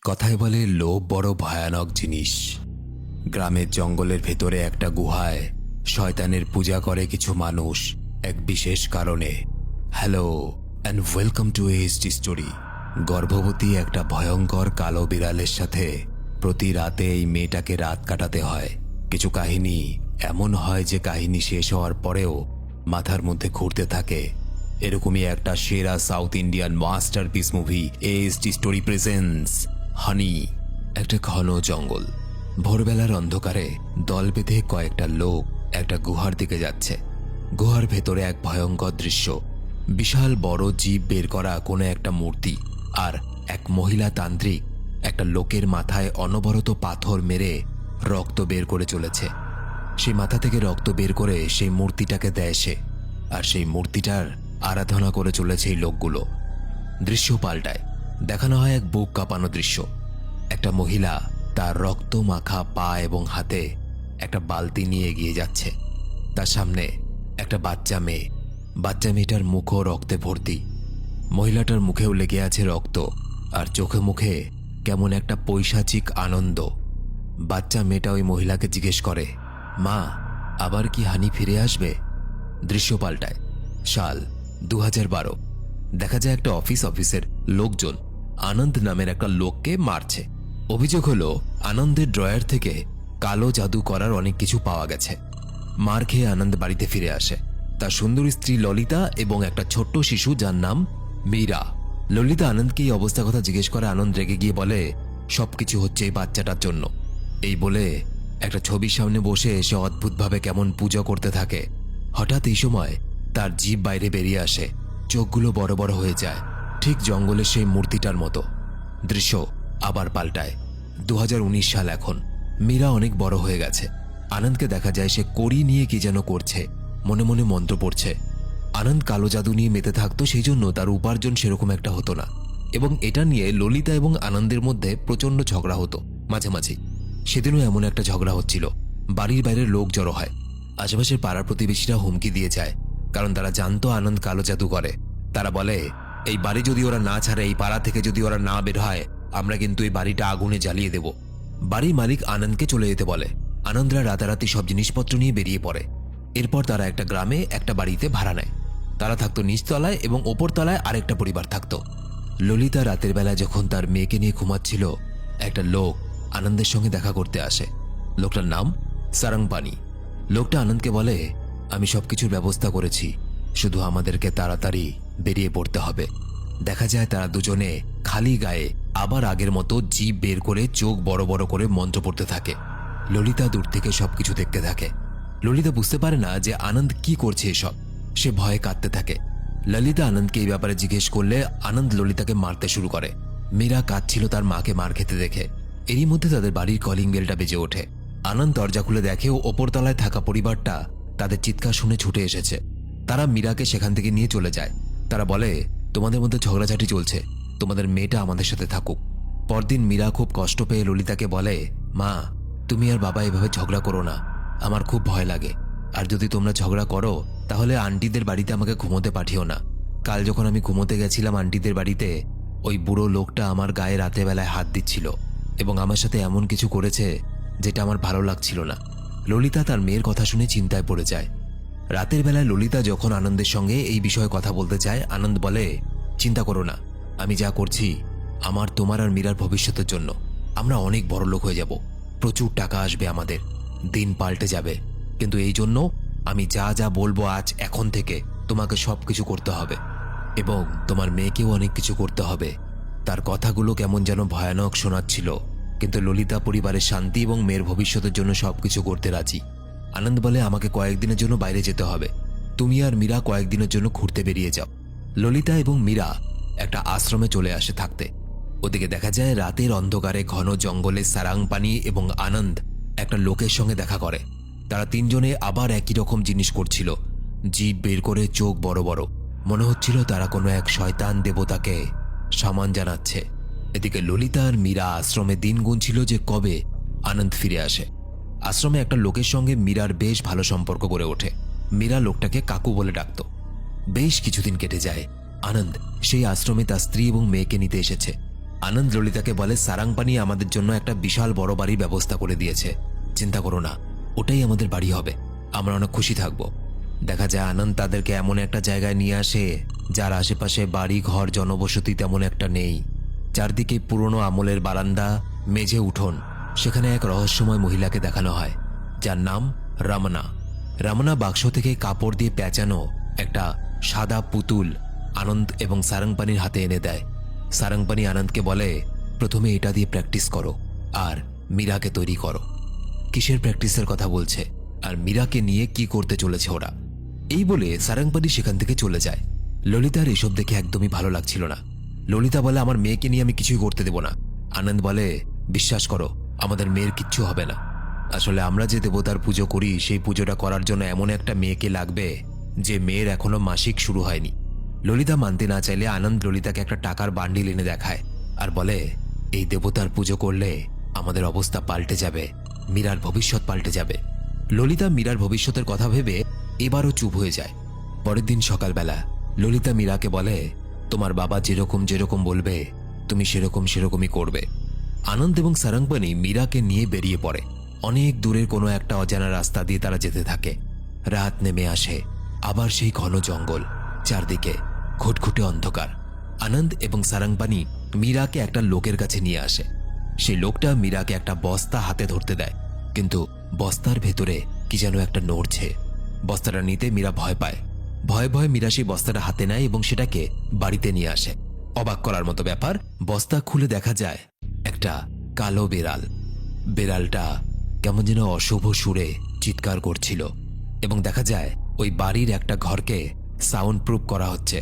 কথায় বলে লোভ বড় ভয়ানক জিনিস। গ্রামের জঙ্গলের ভেতরে একটা গুহায় শয়তানের পূজা করে কিছু মানুষ এক বিশেষ কারণে। Hello and welcome to HD story. গর্ভবতী একটা ভয়ঙ্কর কালো বিড়ালের সাথে প্রতি রাতে এই মেয়েটাকে রাত কাটাতে হয়। কিছু কাহিনী এমন হয় যে কাহিনী শেষ হওয়ার পরেও মাথার মধ্যে ঘুরতে থাকে। এরকমই একটা সেরা south Indian masterpiece movie HD story presents Honey. একটা ঘন জঙ্গল, ভোরবেলার অন্ধকারে দল বেঁধে কয়েকটা লোক একটা গুহার দিকে যাচ্ছে। গুহার ভেতরে এক ভয়ঙ্কর দৃশ্য, বিশাল বড় জীব বের করা কোনো একটা মূর্তি, আর এক মহিলা তান্ত্রিক একটা লোকের মাথায় অনবরত পাথর মেরে রক্ত বের করে চলেছে। সেই মাথা থেকে রক্ত বের করে সেই মূর্তিটাকে দেয় সে, আর সেই মূর্তিটার আরাধনা করে চলেছে এই লোকগুলো। দৃশ্য পাল্টায়, দেখানো হয় এক বুক কাঁপানো দৃশ্য। একটা মহিলা তার রক্ত মাখা পা এবং হাতে একটা বালতি নিয়ে এগিয়ে যাচ্ছে। তার সামনে একটা বাচ্চা মেয়েটার মুখও রক্তে ভর্তি। মহিলাটার মুখেও লেগে আছে রক্ত, আর চোখে মুখে কেমন একটা পৈশাচিক আনন্দ। বাচ্চা মেয়েটা ওই মহিলাকে জিজ্ঞেস করে, মা, আবার কি হানি ফিরে আসবে? দৃশ্য পাল্টায়, সাল 2012। দেখা যায় একটা অফিসের লোকজন আনন্দ নামের একটা লোককে মারছে। অভিযোগ হলো আনন্দের ড্রয়ার থেকে কালো জাদু করার অনেক কিছু পাওয়া গেছে। মার খেয়ে আনন্দ বাড়িতে ফিরে আসে। তার সুন্দর স্ত্রী ললিতা এবং একটা ছোট্ট শিশু যার নাম মীরা। ললিতা আনন্দকে এই অবস্থা কথা জিজ্ঞেস করে। আনন্দ রেগে গিয়ে বলে, সবকিছু হচ্ছে এই বাচ্চাটার জন্য। এই বলে একটা ছবির সামনে বসে এসে অদ্ভুতভাবে কেমন পূজা করতে থাকে। হঠাৎ এই সময় তার জিভ বাইরে বেরিয়ে আসে, চোখগুলো বড় বড় হয়ে যায়, ঠিক জঙ্গলের সেই মূর্তিটার মতো। দৃশ্য আবার পাল্টায়, 2019 সাল। এখন মীরা অনেক বড় হয়ে গেছে। আনন্দকে দেখা যায় সে কড়ি নিয়ে কি যেন করছে, মনে মনে মন্ত্র পড়ছে। আনন্দ কালো জাদু নিয়ে মেতে থাকতো, সেই জন্য তার উপার্জন সেরকম একটা হতো না, এবং এটা নিয়ে ললিতা এবং আনন্দের মধ্যে প্রচণ্ড ঝগড়া হতো মাঝে মাঝে। সেদিনও এমন একটা ঝগড়া হচ্ছিল। বাড়ির বাইরের লোক জড়ো হয়। আশেপাশের পাড়ার প্রতিবেশীরা হুমকি দিয়ে যায়, কারণ তারা জানতো আনন্দ কালো জাদু করে। তারা বলে, এই বাড়ি যদি ওরা না ছাড়ে, এই পাড়া থেকে যদি ওরা না বের হয়, আমরা কিন্তু এই বাড়িটা আগুনে জ্বালিয়ে দেব। বাড়ির মালিক আনন্দকে চলে যেতে বলে। আনন্দরা রাতারাতি সব জিনিসপত্র নিয়ে বেরিয়ে পড়ে। এরপর তারা একটা গ্রামে একটা বাড়িতে ভাড়া নেয়। তারা থাকতো নিচতলায় এবং ওপরতলায় আরেকটা পরিবার থাকতো। ললিতা রাতের বেলা যখন তার মেয়েকে নিয়ে ঘুমাচ্ছিল, একটা লোক আনন্দের সঙ্গে দেখা করতে আসে। লোকটার নাম সারংপানি। লোকটা আনন্দকে বলে, আমি সবকিছুর ব্যবস্থা করেছি, শুধু আমাদেরকে তাড়াতাড়ি বেরিয়ে পড়তে হবে। দেখা যায় তারা দুজনে খালি গায়ে আবার আগের মতো জিভ বের করে চোখ বড় বড় করে মন্ত্র পড়তে থাকে। ললিতা দূর থেকে সবকিছু দেখতে থাকে। ললিতা বুঝতে পারে না যে আনন্দ কি করছে এসব। সে ভয়ে কাঁদতে থাকে। ললিতা আনন্দকে এই ব্যাপারে জিজ্ঞেস করলে আনন্দ ললিতাকে মারতে শুরু করে। মীরা কাঁদছিল তার মাকে মার খেতে দেখে। এরই মধ্যে তাদের বাড়ির কলিং বেলটা বেজে ওঠে। আনন্দ দরজা খুলে দেখে ও ওপরতলায় থাকা পরিবারটা তাদের চিৎকার শুনে ছুটে এসেছে। তারা মীরাকে সেখান থেকে নিয়ে চলে যায়। তারা বলে, তোমাদের মধ্যে ঝগড়াঝাটি চলছে, তোমাদের মেয়েটা আমাদের সাথে থাকুক। পরদিন মীরা খুব কষ্ট পেয়ে ললিতাকে বলে, মা, তুমি আর বাবা এভাবে ঝগড়া করো না, আমার খুব ভয় লাগে। আর যদি তোমরা ঝগড়া করো তাহলে আন্টিদের বাড়িতে আমাকে ঘুমোতে পাঠিও না। কাল যখন আমি ঘুমোতে গেছিলাম আন্টিদের বাড়িতে, ওই বুড়ো লোকটা আমার গায়ে রাতে বেলায় হাত দিচ্ছিল এবং আমার সাথে এমন কিছু করেছে যেটা আমার ভালো লাগছিল না। ললিতা তার মেয়ের কথা শুনে চিন্তায় পড়ে যায়। রাতের বেলায় ললিতা যখন আনন্দের সঙ্গে এই বিষয়ে কথা বলতে চায়, আনন্দ বলে, চিন্তা করো না, আমি যা করছি আমার, তোমার আর মীরার ভবিষ্যতের জন্য। আমরা অনেক বড় লোক হয়ে যাব, প্রচুর টাকা আসবে, আমাদের দিন পাল্টে যাবে। কিন্তু এই জন্য আমি যা যা বলবো আজ এখন থেকে তোমাকে সব কিছু করতে হবে, এবং তোমার মেয়েকেও অনেক কিছু করতে হবে। তার কথাগুলো কেমন যেন ভয়ানক শোনাচ্ছিল, কিন্তু ললিতা পরিবারের শান্তি এবং মেয়ের ভবিষ্যতের জন্য সবকিছু করতে রাজি। আনন্দ বলে, আমাকে কয়েকদিনের জন্য বাইরে যেতে হবে, তুমি আর মীরা কয়েকদিনের জন্য ঘুরতে বেরিয়ে যাও। ললিতা এবং মীরা একটা আশ্রমে চলে আসে থাকতে। ওদিকে দেখা যায় রাতের অন্ধকারে ঘন জঙ্গলে সারাংপানি এবং আনন্দ একটা লোকের সঙ্গে দেখা করে। তারা তিনজনে আবার একই রকম জিনিস করছিল, জিভ বের করে চোখ বড় বড়। মনে হচ্ছিল তারা কোনো এক শয়তান দেবতাকে সম্মান জানাচ্ছে। এদিকে ললিতা আর মীরা আশ্রমে দিন গুনছিল যে কবে আনন্দ ফিরে আসে। আশ্রমে একটা লোকের সঙ্গে মীরার বেশ ভালো সম্পর্ক গড়ে ওঠে। মীরা লোকটাকে কাকু বলে ডাকত। বেশ কিছুদিন কেটে যায়। আনন্দ সেই আশ্রমে তার স্ত্রী এবং মেয়েকে নিতে এসেছে। আনন্দ ললিতাকে বলে সারাংপানি আমাদের জন্য একটা বিশাল বড় বাড়ির ব্যবস্থা করে দিয়েছে, চিন্তা করো না, ওটাই আমাদের বাড়ি হবে, আমরা অনেক খুশি থাকব। দেখা যায় আনন্দ তাদেরকে এমন একটা জায়গায় নিয়ে আসে যার আশেপাশে বাড়ি ঘর জনবসতি তেমন একটা নেই। চারদিকে পুরনো আমলের বারান্দা, মেঝে উঠোন। সেখানে এক রহস্যময় মহিলাকে দেখানো হয় যার নাম রমনা। রমনা বাক্স থেকে কাপড় দিয়ে পেঁচানো একটা সাদা পুতুল আনন্দ এবং সারংপানির হাতে এনে দেয়। সারংপানি আনন্দকে বলে, প্রথমে এটা দিয়ে প্র্যাকটিস করো আর মীরাকে তৈরি করো। কিসের প্র্যাকটিসের কথা বলছে আর মীরাকে নিয়ে কি করতে চলেছে ওরা? এই বলে সারংপানি সেখান থেকে চলে যায়। ললিতার এসব দেখে একদমই ভালো লাগছিল না। ললিতা বলে, আমার মেয়েকে নিয়ে আমি কিছুই করতে দেব না। আনন্দ বলে, বিশ্বাস করো, আমাদের মেয়ের কিচ্ছু হবে না। আসলে আমরা যে দেবতার পুজো করি সেই পুজোটা করার জন্য এমন একটা মেয়েকে লাগবে যে মেয়ের এখনো মাসিক শুরু হয়নি। ললিতা মানতে না চাইলে আনন্দ ললিতাকে একটা টাকার বান্ডিল এনে দেখায় আর বলে, এই দেবতার পুজো করলে আমাদের অবস্থা পাল্টে যাবে, মীরার ভবিষ্যৎ পাল্টে যাবে। ললিতা মীরার ভবিষ্যতের কথা ভেবে এবারও চুপ হয়ে যায়। পরের দিন সকালবেলা ললিতা মীরাকে বলে, তোমার বাবা যেরকম যেরকম বলবে তুমি সেরকমই করবে। আনন্দ এবং সারংপানি মীরাকে নিয়ে বেরিয়ে পড়ে। অনেক দূরের কোনো একটা অজানা রাস্তা দিয়ে তারা যেতে থাকে। রাত নেমে আসে, আবার সেই ঘন জঙ্গল, চারদিকে ঘুটঘুটে অন্ধকার। আনন্দ এবং সারংপানি মীরাকে একটা লোকের কাছে নিয়ে আসে। সেই লোকটা মীরাকে একটা বস্তা হাতে ধরতে দেয়, কিন্তু বস্তার ভেতরে কি যেন একটা নড়ছে। বস্তাটা নিতে মীরা ভয় পায়। ভয়ে ভয়ে মীরা সেই বস্তাটা হাতে নেয় এবং সেটাকে বাড়িতে নিয়ে আসে। অবাক করার মতো ব্যাপার, বস্তা খুলে দেখা যায় একটা কালো বেড়াল। বেড়ালটা কেমন যেন অশুভ সুরে চিৎকার করছিল এবং দেখা যায় ওই বাড়ির একটা ঘরকে সাউন্ড প্রুফ করা হচ্ছে।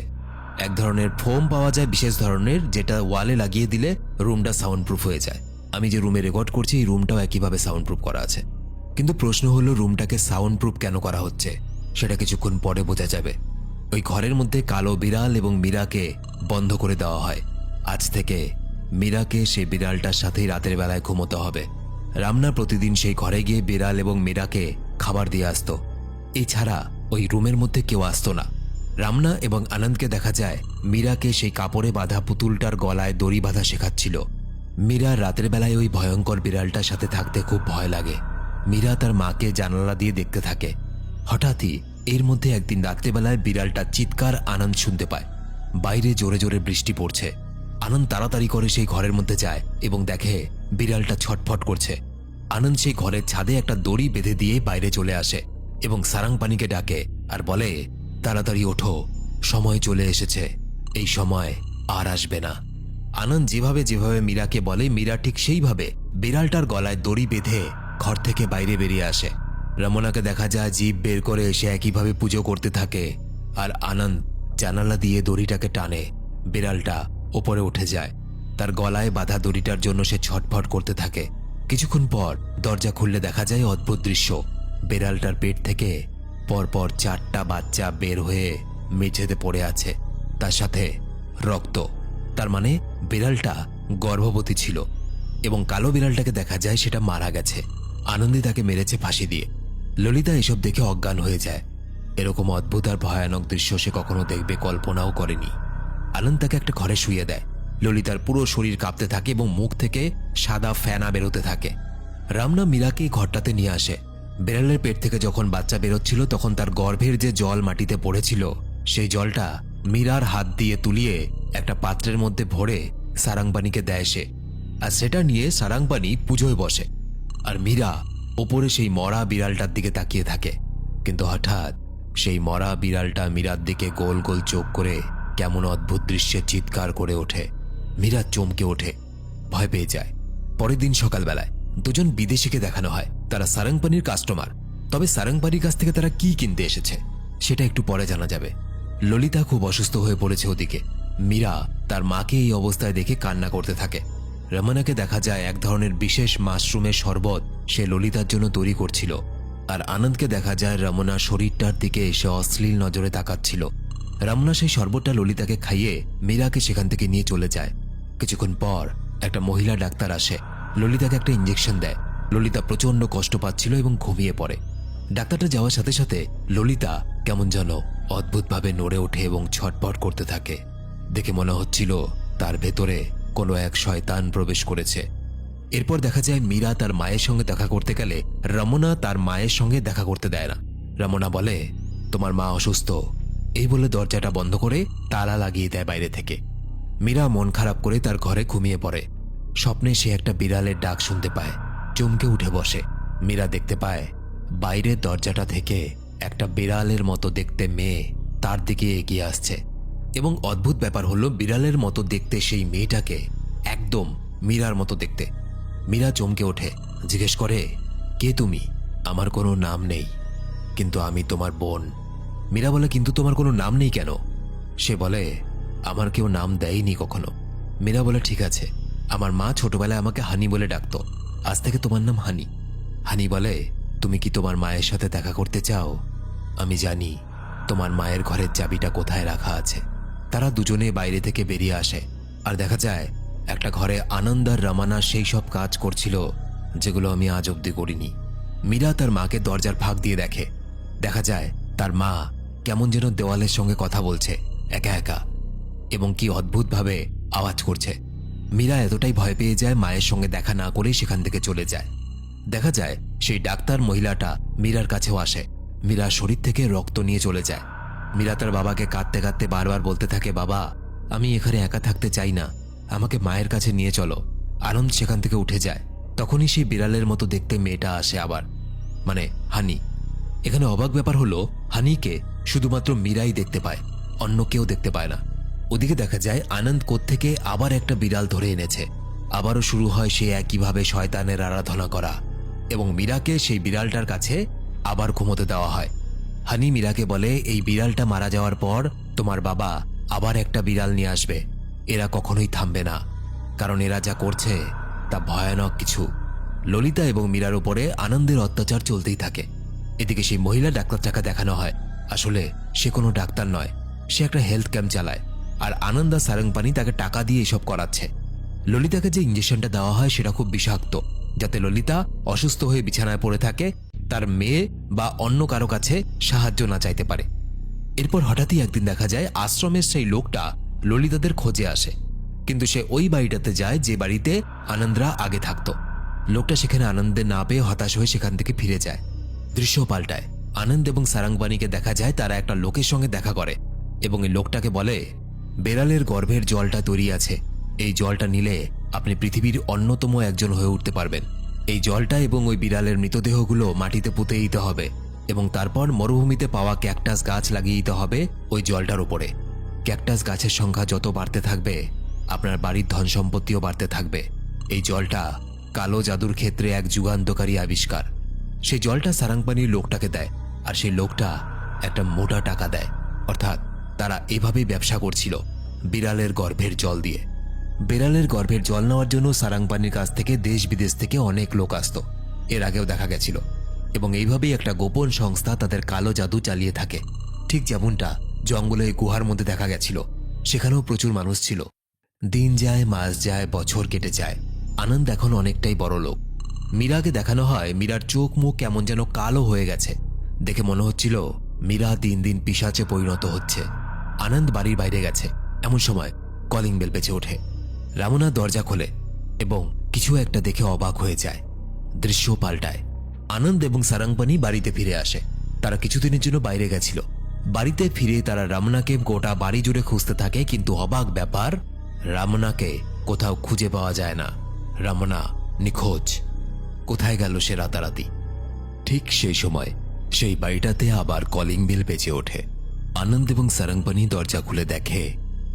এক ধরনের ফোম পাওয়া যায় বিশেষ ধরনের, যেটা ওয়ালে লাগিয়ে দিলে রুমটা সাউন্ড প্রুফ হয়ে যায়। আমি যে রুমে রেকর্ড করছি এই রুমটাও একইভাবে সাউন্ড প্রুফ করা আছে। কিন্তু প্রশ্ন হলো, রুমটাকে সাউন্ড প্রুফ কেন করা হচ্ছে সেটা কিছুক্ষণ পরে বোঝা যাবে। ওই ঘরের মধ্যে কালো বিড়াল এবং মীরাকে বন্ধ করে দেওয়া হয়। আজ থেকে মীরাকে সেই বিড়ালটার সাথেই রাতের বেলায় ঘুমোতে হবে। রামনা প্রতিদিন সেই ঘরে গিয়ে বিড়াল এবং মীরাকে খাবার দিয়ে আসতো। এছাড়া ওই রুমের মধ্যে কেউ আসতো না। রামনা এবং আনন্দকে দেখা যায় মীরাকে সেই কাপড়ে বাঁধা পুতুলটার গলায় দড়ি বাঁধা শেখাচ্ছিল। মীরা রাতের বেলায় ওই ভয়ঙ্কর বিড়ালটার সাথে থাকতে খুব ভয় লাগে। মীরা তার মাকে জানালা দিয়ে দেখতে থাকে। হঠাৎই এর মধ্যে একদিন রাত্রেবেলায় বিড়ালটা চিৎকার আনন্দ শুনতে পায়। বাইরে জোরে জোরে বৃষ্টি পড়ছে। আনন্দ তাড়াতাড়ি করে সেই ঘরের মধ্যে যায় এবং দেখে বিড়ালটা ছটফট করছে। আনন্দ সেই ঘরের ছাদে একটা দড়ি বেঁধে দিয়ে বাইরে চলে আসে এবং সারাংপানিকে ডাকে আর বলে, তাড়াতাড়ি ওঠো, সময় চলে এসেছে, এই সময় আর আসবে না। আনন্দ যেভাবে যেভাবে মীরাকে বলে, মীরা ঠিক সেইভাবে বিড়ালটার গলায় দড়ি বেঁধে ঘর থেকে বাইরে বেরিয়ে আসে। রমনাকে দেখা যায় জিভ বের করে এসে একইভাবে পুজো করতে থাকে আর আনন্দ জানালা দিয়ে দড়িটাকে টানে। বিড়ালটা ওপরে উঠে যায়। তার গলায় বাঁধা দড়িটার জন্য সে ছটফট করতে থাকে। কিছুক্ষণ পর দরজা খুললে দেখা যায় অদ্ভুত দৃশ্য। বিড়ালটার পেট থেকে পরপর 4টা বাচ্চা বের হয়ে মেঝেতে পড়ে আছে, তার সাথে রক্ত। তার মানে বিড়ালটা গর্ভবতী ছিল এবং কালো বিড়ালটাকে দেখা যায় সেটা মারা গেছে। আনন্দে তাকে মেরেছে ফাঁসি দিয়ে। ললিতা এসব দেখে অজ্ঞান হয়ে যায়। এরকম অদ্ভুত আর ভয়ানক দৃশ্য সে কখনো দেখবে কল্পনাও করেনি। আনন্দ তাকে একটা ঘরে শুইয়ে দেয়। ললিতার পুরো শরীর কাঁপতে থাকে এবং মুখ থেকে সাদা ফেনা বেরোতে থাকে। রামনা মীরাকে ঘরটাতে নিয়ে আসে। বিড়ালের পেট থেকে যখন বাচ্চা বেরোচ্ছিল তখন তার গর্ভের যে জল মাটিতে পড়েছিল সেই জলটা মীরার হাত দিয়ে তুলিয়ে একটা পাত্রের মধ্যে ভরে সারাংপানিকে দেয় সে, আর সেটা নিয়ে সারাংপানি পুজোয় বসে। আর মীরা ওপরে সেই মরা বিড়ালটার দিকে তাকিয়ে থাকে। কিন্তু হঠাৎ সেই মরা বিড়ালটা মীরার দিকে গোল গোল চোখ করে কেমন অদ্ভুত দৃশ্যে চিৎকার করে ওঠে। মীরা চমকে ওঠে, ভয় পেয়ে যায়। পরের দিন সকালবেলায় দুজন বিদেশিকে দেখানো হয়। তারা সারাংপানির কাস্টমার। তবে সারাংপানির কাছ থেকে তারা কি কিনতে এসেছে সেটা একটু পরে জানা যাবে। ললিতা খুব অসুস্থ হয়ে পড়েছে ওদিকে। মীরা তার মাকে এই অবস্থায় দেখে কান্না করতে থাকে। রমনাকে দেখা যায় এক ধরনের বিশেষ মাশরুমের শরবত সে ললিতার জন্য তৈরি করছিল। আর আনন্দকে দেখা যায় রমনা শরীরটার দিকে এসে অশ্লীল নজরে তাকাচ্ছিল। রমনা সেই শরবতটা ললিতাকে খাইয়ে মীরাকে সেখান থেকে নিয়ে চলে যায়। কিছুক্ষণ পর একটা মহিলা ডাক্তার আসে, ললিতাকে একটা ইঞ্জেকশন দেয়। ললিতা প্রচন্ড কষ্ট পাচ্ছিল এবং ঘুমিয়ে পড়ে। ডাক্তারটা যাওয়ার সাথে সাথে ললিতা কেমন যেন অদ্ভুতভাবে নড়ে ওঠে এবং ছটপট করতে থাকে। দেখে মনে হচ্ছিল তার ভেতরে কোনো এক শয়তান প্রবেশ করেছে। এরপর দেখা যায় মীরা তার মায়ের সঙ্গে দেখা করতে গেলে রমনা তার মায়ের সঙ্গে দেখা করতে দেয় না। রমনা বলে, তোমার মা অসুস্থ, এই বলে দরজাটা বন্ধ করে তালা লাগিয়ে দেয় বাইরে থেকে। মীরা মন খারাপ করে তার ঘরে ঘুমিয়ে পড়ে। স্বপ্নে সে একটা বিড়ালের ডাক শুনতে পায়, চমকে উঠে বসে। মীরা দেখতে পায় বাইরের দরজাটা থেকে একটা বিড়ালের মতো দেখতে মেয়ে তার দিকে এগিয়ে আসছে, এবং অদ্ভুত ব্যাপার হলো বিড়ালের মতো দেখতে সেই মেয়েটাকে একদম মীরার মতো দেখতে। মীরা চমকে ওঠে, জিজ্ঞেস করে, কে তুমি? আমার কোনো নাম নেই, কিন্তু আমি তোমার বোন। মীরা বলে, কিন্তু তোমার কোনো নাম নেই কেন? সে বলে, আমার কেউ নাম দেয়নি কখনো। মীরা বলে, ঠিক আছে, আমার মা ছোটবেলায় আমাকে হানি বলে ডাকতো, আজ থেকে তোমার নাম হানি। হানি বলে, তুমি কি তোমার মায়ের সাথে দেখা করতে চাও? আমি জানি তোমার মায়ের ঘরের চাবিটা কোথায় রাখা আছে। তারা দুজনে বাইরে থেকে বেরিয়ে আসে, আর দেখা যায় একটা ঘরে আনন্দ আর রমানা সেই সব কাজ করছিল যেগুলো আমি আজ অব্দি করিনি। মীরা তার মাকে দরজার ফাঁক দিয়ে দেখে। দেখা যায় তার মা কেমন যেন দেওয়ালের সঙ্গে কথা বলছে একা একা, এবং কি অদ্ভুতভাবে আওয়াজ করছে। মীরা এতটাই ভয় পেয়ে যায়, মায়ের সঙ্গে দেখা না করে সেখান থেকে চলে যায়। দেখা যায় সেই ডাক্তার মহিলাটা মীরার কাছেও আসে। মীরা শরীর থেকে রক্ত নিয়ে চলে যায়। মীরা তার বাবাকে কাঁদতে কাঁদতে বারবার বলতে থাকে, বাবা, আমি এখানে একা থাকতে চাই না, আমাকে মায়ের কাছে নিয়ে চলো। আনন্দ সেখান থেকে উঠে যায়। তখনই সেই বিড়ালের মতো দেখতে মেয়েটা আসে আবার, মানে হানি। এখানে অবাক ব্যাপার হলো, হানিকে শুধুমাত্র মীরাই দেখতে পায়, অন্য কেউ দেখতে পায় না। ওদিকে দেখা যায় আনন্দ কোত্থেকে আবার একটা বিড়াল ধরে এনেছে। আবারও শুরু হয় সে একইভাবে শয়তানের আরাধনা করা, এবং মীরাকে সেই বিড়ালটার কাছে আবার ঘুমোতে দেওয়া হয়। হানি মীরাকে বলে, এই বিড়ালটা মারা যাওয়ার পর তোমার বাবা আবার একটা বিড়াল নিয়ে আসবে। এরা কখনোই থামবে না, কারণ এরা যা করছে তা ভয়ানক কিছু। ললিতা এবং মীরার উপরে আনন্দের অত্যাচার চলতেই থাকে। এদিকে সেই মহিলা ডাক্তারটাকে দেখানো হয়। আসলে সে কোনো ডাক্তার নয়, সে একটা হেলথ ক্যাম্প চালায়, আর আনন্দ আর সারংপানি তাকে টাকা দিয়ে এসব করাচ্ছে। ললিতাকে যে ইঞ্জেকশনটা দেওয়া হয় সেটা খুব বিষাক্ত, যাতে ললিতা অসুস্থ হয়ে বিছানায় পড়ে থাকে, তার মেয়ে বা অন্য কারো কাছে সাহায্য না চাইতে পারে। এরপর হঠাৎই একদিন দেখা যায় আশ্রমের সেই লোকটা ললিতাদের খোঁজে আসে, কিন্তু সে ওই বাড়িটাতে যায় যে বাড়িতে আনন্দরা আগে থাকত। লোকটা সেখানে আনন্দে না পেয়ে হতাশ হয়ে সেখান থেকে ফিরে যায়। দৃশ্য পাল্টায়। আনন্দ এবং সারাংবাণীকে দেখা যায় তারা একটা লোকের সঙ্গে দেখা করে, এবং এই লোকটাকে বলে, বেড়ালের গর্ভের জলটা তৈরি আছে, এই জলটা নিলে আপনি পৃথিবীর অন্যতম একজন হয়ে উঠতে পারবেন। এই জলটা এবং ওই বিড়ালের মৃতদেহগুলো মাটিতে পুঁতে দিতে হবে, এবং তারপর মরুভূমিতে পাওয়া ক্যাকটাস গাছ লাগিয়ে দিতে হবে ওই জলটার উপরে। ক্যাকটাস গাছের সংখ্যা যত বাড়তে থাকবে, আপনার বাড়ির ধন সম্পত্তিও বাড়তে থাকবে। এই জলটা কালো জাদুর ক্ষেত্রে এক যুগান্তকারী আবিষ্কার। সেই জলটা সারাংপানির লোকটাকে দেয়, আর সেই লোকটা একটা মোটা টাকা দেয়। অর্থাৎ তারা এভাবেই ব্যবসা করছিল, বিড়ালের গর্ভের জল দিয়ে। বিড়ালের গর্ভের জল নেওয়ার জন্য সারাংপানির কাছ থেকে দেশ বিদেশ থেকে অনেক লোক আসত, এর আগেও দেখা গেছিল। এবং এইভাবেই একটা গোপন সংস্থা তাদের কালো জাদু চালিয়ে থাকে। ঠিক যেমনটা জঙ্গলে গুহার মধ্যে দেখা গেছিল, সেখানেও প্রচুর মানুষ ছিল। দিন যায়, মাস যায়, বছর কেটে যায়। আনন্দ এখন অনেকটাই বড় লোক। মীরাকে দেখানো হয় মীরার চোখ মুখ কেমন যেন কালো হয়ে গেছে। দেখে মনে হচ্ছিল মীরা দিন দিন পিশাচে পরিণত হচ্ছে। আনন্দ বাড়ির বাইরে গেছে, এমন সময় কলিং বেল বেজে ওঠে। রামনা দরজা খোলে এবং কিছু একটা দেখে অবাক হয়ে যায়। দৃশ্য পাল্টায়। আনন্দ এবং সারাংপানি বাড়িতে ফিরে আসে। তারা কিছুদিনের জন্য বাইরে গেছিল। বাড়িতে ফিরে তারা রামনাকে গোটা বাড়ি জুড়ে খুঁজতে থাকে, কিন্তু অবাক ব্যাপার, রামনাকে কোথাও খুঁজে পাওয়া যায় না। রামনা নিখোঁজ। কোথায় গেল সে রাতারাতি? ঠিক সেই সময় সেই বাড়িটাতে আবার কলিং বেল বেজে ওঠে। আনন্দ এবং সারাংপানি দরজা খুলে দেখে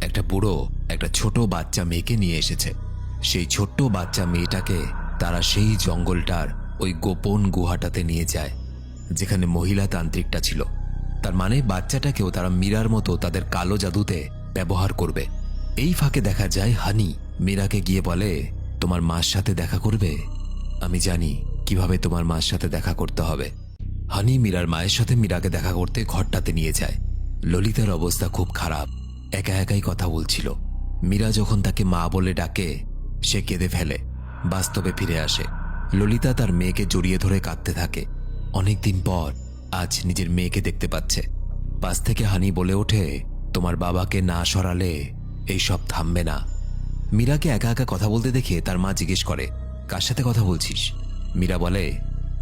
একটা বুড়ো একটা ছোট বাচ্চা মেয়েকে নিয়ে এসেছে। সেই ছোট্ট বাচ্চা মেয়েটাকে তারা সেই জঙ্গলটার ওই গোপন গুহাটাতে নিয়ে যায়, যেখানে মহিলা তান্ত্রিকটা ছিল। তার মানে বাচ্চাটাকেও তারা মীরার মতো তাদের কালো জাদুতে ব্যবহার করবে। এই ফাঁকে দেখা যায় হানি মীরাকে গিয়ে বলে, তোমার মার সাথে দেখা করবে? আমি জানি কিভাবে তোমার মার সাথে দেখা করতে হবে। হানি মীরার মায়ের সাথে মীরাকে দেখা করতে ঘরটাতে নিয়ে যায়। ললিতার অবস্থা খুব খারাপ, একা একাই কথা বলছিল। মীরা যখন তাকে মা বলে ডাকে, সে কেঁদে ফেলে, বাস্তবে ফিরে আসে। ললিতা তার মেয়েকে জড়িয়ে ধরে কাঁদতে থাকে। অনেকদিন পর আজ নিজের মেয়েকে দেখতে পাচ্ছে। পাশ থেকে হানি বলে ওঠে, তোমার বাবাকে না সরালে এইসব থামবে না। মীরাকে একা একা কথা বলতে দেখে তার মা জিজ্ঞেস করে, কার সাথে কথা বলছিস? মীরা বলে,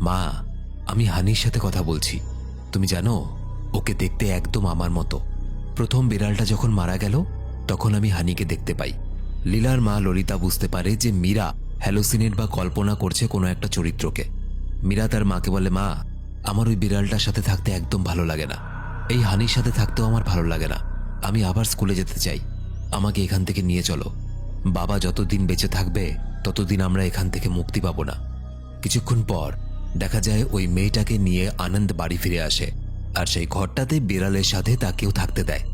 মা, আমি হানির সাথে কথা বলছি। তুমি জানো, ওকে দেখতে একদম আমার মতো। প্রথম বিড়ালটা যখন মারা গেল তখন আমি হানিকে দেখতে পাই। লীলার মা ললিতা বুঝতে পারে যে মীরা হ্যালোসিনেট বা কল্পনা করছে কোনো একটা চরিত্রকে। মীরা তার মাকে বলে, মা, আমার ওই বিড়ালটার সাথে থাকতে একদম ভালো লাগে না। এই হানির সাথে থাকতেও আমার ভালো লাগে না। আমি আবার স্কুলে যেতে চাই। আমাকে এখান থেকে নিয়ে চলো। বাবা যতদিন বেঁচে থাকবে ততদিন আমরা এখান থেকে মুক্তি পাবো না। কিছুক্ষণ পর দেখা যায় ওই মেয়েটাকে নিয়ে আনন্দ বাড়ি ফিরে আসে, আর সেই ঘরটাতে বিড়ালের সাথে তাকেও থাকতে দেয়।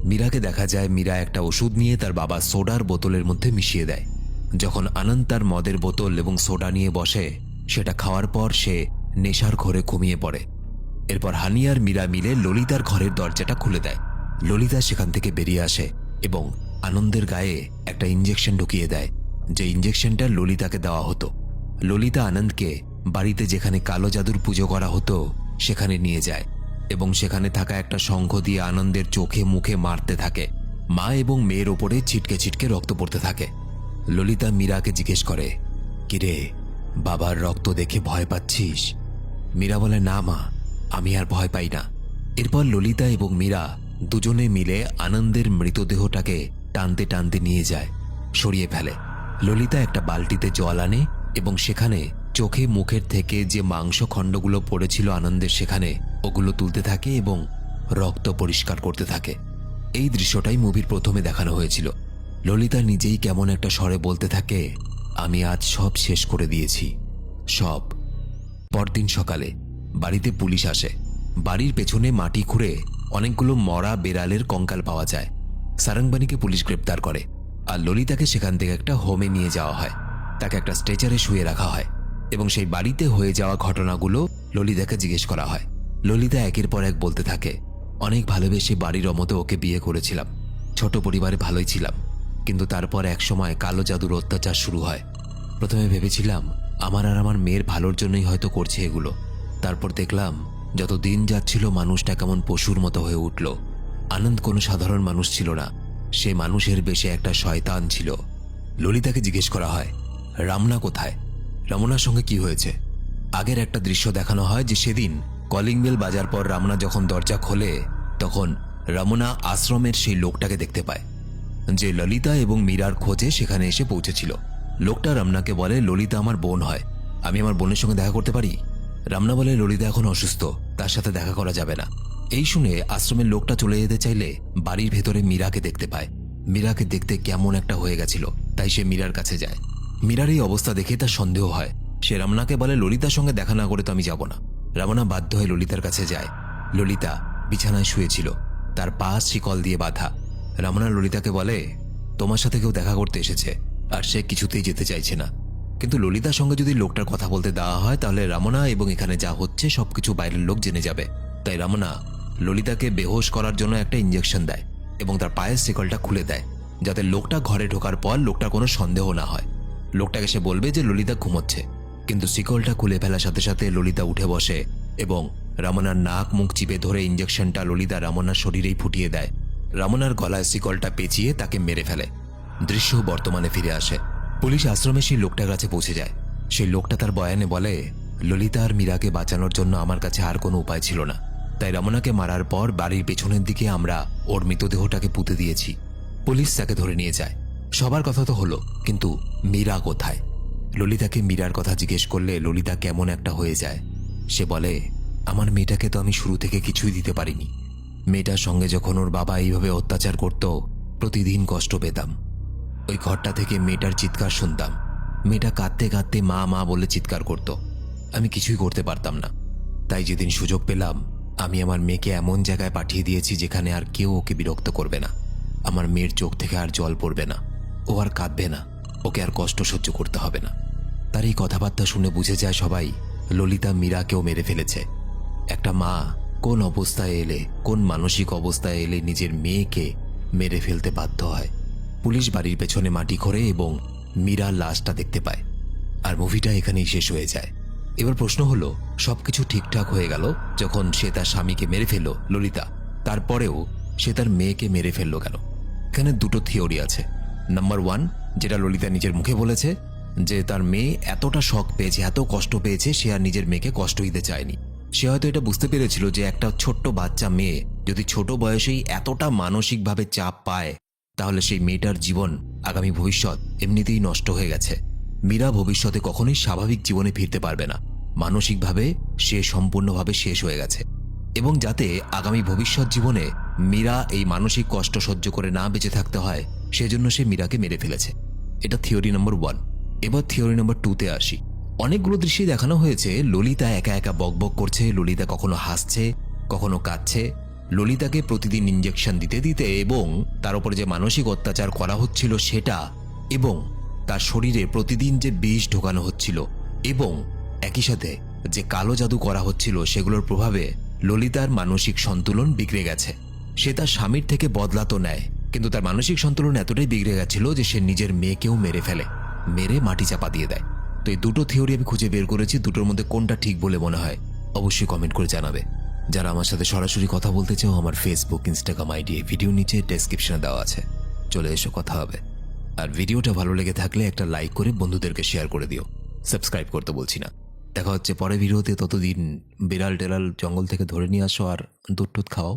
মীরাকে দেখা যায় মীরা একটা ওষুধ নিয়ে তার বাবা সোডার বোতলের মধ্যে মিশিয়ে দেয়। যখন আনন্দ তার মদের বোতল এবং সোডা নিয়ে বসে, সেটা খাওয়ার পর সে নেশার ঘরে ঘুমিয়ে পড়ে। এরপর হানি আর মীরা মিলে ললিতার ঘরের দরজাটা খুলে দেয়। ললিতা সেখান থেকে বেরিয়ে আসে এবং আনন্দের গায়ে একটা ইঞ্জেকশন ঢুকিয়ে দেয়, যে ইঞ্জেকশনটা ললিতাকে দেওয়া হতো। ললিতা আনন্দকে বাড়িতে যেখানে কালো জাদুর পুজো করা হতো সেখানে নিয়ে যায় এবং সেখানে থাকা একটা শঙ্খ দিয়ে আনন্দের চোখে মুখে মারতে থাকে। মা এবং মেয়ের ওপরে ছিটকে ছিটকে রক্ত পড়তে থাকে। ললিতা মীরাকে জিজ্ঞেস করে, কিরে, বাবার রক্ত দেখে ভয় পাচ্ছিস? মীরা বলে, না মা, আমি আর ভয় পাই না। এরপর ললিতা এবং মীরা দুজনে মিলে আনন্দের মৃতদেহটাকে টানতে টানতে নিয়ে যায়, সরিয়ে ফেলে। ললিতা একটা বালতিতে জল আনে এবং সেখানে চোখে মুখের থেকে যে মাংস খণ্ডগুলো পড়েছিল আনন্দের, সেখানে ওগুলো তুলতে থাকে এবং রক্ত পরিষ্কার করতে থাকে। এই দৃশ্যটাই মুভির প্রথমে দেখানো হয়েছিল। ললিতা নিজেই কেমন একটা স্বরে বলতে থাকে, আমি আজ সব শেষ করে দিয়েছি, সব। পরদিন সকালে বাড়িতে পুলিশ আসে। বাড়ির পেছনে মাটি খুঁড়ে অনেকগুলো মরা বেড়ালের কঙ্কাল পাওয়া যায়। সারঙ্গবাণীকে পুলিশ গ্রেপ্তার করে আর ললিতাকে সেখান থেকে একটা হোমে নিয়ে যাওয়া হয়। তাকে একটা স্ট্রেচারে শুয়ে রাখা হয় এবং সেই বাড়িতে হয়ে যাওয়া ঘটনাগুলো ললিতাকে জিজ্ঞেস করা হয়। ললিতা একের পর এক বলতে থাকে, অনেক ভালোবেসে বাড়ির মতো ওকে বিয়ে করেছিলাম, ছোট পরিবারে ভালোই ছিলাম, কিন্তু তারপর এক সময় কালো জাদুর অত্যাচার শুরু হয়। প্রথমে ভেবেছিলাম আমার আর আমার মেয়ের ভালোর জন্যই হয়তো করছে এগুলো। তারপর দেখলাম যত দিন যাচ্ছিল মানুষটা কেমন পশুর মতো হয়ে উঠল। আনন্দ কোনো সাধারণ মানুষ ছিল না, সে মানুষের বেশে একটা শয়তান ছিল। ললিতাকে জিজ্ঞেস করা হয়, রামনা কোথায়? রমনার সঙ্গে কি হয়েছে? আগের একটা দৃশ্য দেখানো হয় যে সেদিন কলিং বেল বাজার পর রামনা যখন দরজা খোলে তখন রমনা আশ্রমের সেই লোকটাকে দেখতে পায়, যে ললিতা এবং মীরার খোঁজে সেখানে এসে পৌঁছেছিল। লোকটা রমনাকে বলে, ললিতা আমার বোন হয়, আমি আমার বোনের সঙ্গে দেখা করতে পারি? রমনা বলে, ললিতা এখন অসুস্থ, তার সাথে দেখা করা যাবে না। এই শুনে আশ্রমের লোকটা চলে যেতে চাইলে বাড়ির ভেতরে মীরাকে দেখতে পায়। মীরাকে দেখতে কেমন একটা হয়ে গেছিল, তাই সে মীরার কাছে যায়। মীরার এই অবস্থা দেখে তার সন্দেহ হয়। সে রমনাকে বলে, ললিতার সঙ্গে দেখা না করে তো আমি যাব না। রমনা বাধ্য হয়ে ললিতার কাছে যায়। ললিতা বিছানায় শুয়েছিল, তার পা শিকল দিয়ে বাঁধা। রমনা ললিতাকে বলে, তোমার সাথে কেউ দেখা করতে এসেছে আর সে কিছুতেই যেতে চাইছে না, কিন্তু ললিতার সঙ্গে যদি লোকটার কথা বলতে দেওয়া হয় তাহলে রমনা এবং এখানে যা হচ্ছে সবকিছু বাইরের লোক জেনে যাবে। তাই রমনা ললিতাকে বেহোশ করার জন্য একটা ইঞ্জেকশন দেয় এবং তার পায়ের শিকলটা খুলে দেয়, যাতে লোকটা ঘরে ঢোকার পর লোকটার কোনো সন্দেহ না হয়। লোকটাকে সে বলবে যে ললিতা ঘুমোচ্ছে, কিন্তু শিকলটা খুলে ফেলার সাথে সাথে ললিতা উঠে বসে এবং রমনার নাক মুখ চিপে ধরে ইঞ্জেকশনটা ললিতা রমনার শরীরেই ফুটিয়ে দেয়। রমনার গলায় শিকলটা পেঁচিয়ে তাকে মেরে ফেলে। দৃশ্য বর্তমানে ফিরে আসে। পুলিশ আশ্রমে সেই লোকটার কাছে পৌঁছে যায়। সেই লোকটা তার বয়ানে বলে, ললিতা আর মীরাকে বাঁচানোর জন্য আমার কাছে আর কোনো উপায় ছিল না, তাই রমনাকে মারার পর বাড়ির পেছনের দিকে আমরা ওর মৃতদেহটাকে পুঁতে দিয়েছি। পুলিশ তাকে ধরে নিয়ে যায়। সবার কথা তো হলো, কিন্তু মীরা কোথায়? ললিতাকে মীরার কথা জিজ্ঞেস করলে ললিতা কেমন একটা হয়ে যায়। সে বলে, আমার মেয়েটাকে তো আমি শুরু থেকে কিছুই দিতে পারিনি। মেয়েটার সঙ্গে যখন ওর বাবা এইভাবে অত্যাচার করত, প্রতিদিন কষ্ট পেতাম। ওই ঘরটা থেকে মেয়েটার চিৎকার শুনতাম। মেয়েটা কাঁদতে কাঁদতে মা মা বলে চিৎকার করত। আমি কিছুই করতে পারতাম না। তাই যেদিন সুযোগ পেলাম আমি আমার মেয়েকে এমন জায়গায় পাঠিয়ে দিয়েছি যেখানে আর কেউ ওকে বিরক্ত করবে না। আমার মেয়ের চোখ থেকে আর জল পড়বে না, ও আর কাঁদবে না, ওকে আর কষ্ট সহ্য করতে হবে না। তার এই কথাবার্তা শুনে বুঝে যায় সবাই ললিতা মীরাকেও মেরে ফেলেছে। একটা মা কোন অবস্থায় এলে, কোন মানসিক অবস্থায় এলে নিজের মেয়েকে মেরে ফেলতে বাধ্য হয়। পুলিশ বাড়ির পেছনে মাটি খোঁড়ে এবং মীরার লাশটা দেখতে পায়। আর মুভিটা এখানেই শেষ হয়ে যায়। এবার প্রশ্ন হলো, সবকিছু ঠিকঠাক হয়ে গেল যখন সে তার স্বামীকে মেরে ফেলল ললিতা, তারপরেও সে তার মেয়েকে মেরে ফেলল কেন? এখানে দুটো থিওরি আছে। নাম্বার 1, যেটা ললিতা নিজের মুখে বলেছে যে তার মেয়ে এতটা শখ পেয়েছে, এত কষ্ট পেয়েছে, সে আর নিজের মেয়েকে কষ্ট দিতে চায়নি। সে হয়তো এটা বুঝতে পেরেছিল যে একটা ছোট্ট বাচ্চা মেয়ে যদি ছোট বয়সেই এতটা মানসিকভাবে চাপ পায়, তাহলে সেই মেয়েটার জীবন, আগামী ভবিষ্যৎ এমনিতেই নষ্ট হয়ে গেছে। মীরা ভবিষ্যতে কখনোই স্বাভাবিক জীবনে ফিরতে পারবে না। মানসিকভাবে সে সম্পূর্ণভাবে শেষ হয়ে গেছে। এবং যাতে আগামী ভবিষ্যৎ জীবনে মীরা এই মানসিক কষ্ট সহ্য করে না বেঁচে থাকতে হয়, সেজন্য সে মীরাকে মেরে ফেলেছে। এটা থিওরি নম্বর 1। এবার থিওরি নম্বর 2তে আসি। অনেকগুলো দৃশ্যে দেখানো হয়েছে ললিতা একা একা বকবক করছে, ললিতা কখনো হাসছে, কখনো কাঁদছে। ললিতাকে প্রতিদিন ইঞ্জেকশন দিতে দিতে এবং তার উপরে যে মানসিক অত্যাচার করা হচ্ছিল সেটা, এবং তার শরীরে প্রতিদিন যে বিষ ঢোকানো হচ্ছিল, এবং একই সাথে যে কালো জাদু করা হচ্ছিল, সেগুলোর প্রভাবে ললিতার মানসিক সন্তুলন বিগড়ে গেছে। সে তার স্বামীর থেকে বদলা তো নেয়, কিন্তু তার মানসিক সন্তুলন এতটাই বিগড়ে গেছিল যে সে নিজের মেয়েকেও মেরে ফেলে, মেরে মাটি চাপা দিয়ে দেয়। তো এই দুটো থিওরি আমি খুঁজে বের করেছি। দুটোর মধ্যে কোনটা ঠিক বলে মনে হয় অবশ্যই কমেন্ট করে জানাবে। যারা আমার সাথে সরাসরি কথা বলতে চাও, আমার ফেসবুক, ইনস্টাগ্রাম আইডি ভিডিও নিচে ডেসক্রিপশনে দেওয়া আছে, চলে এসো, কথা হবে। আর ভিডিওটা ভালো লেগে থাকলে একটা লাইক করে বন্ধুদেরকে শেয়ার করে দিও। সাবস্ক্রাইব করতে বলছি না। দেখা হচ্ছে পরে ভিডিওতে। ততদিন বিড়াল টেরাল জঙ্গল থেকে ধরে নিয়ে আসো আর দুধ টুধ খাওয়াও।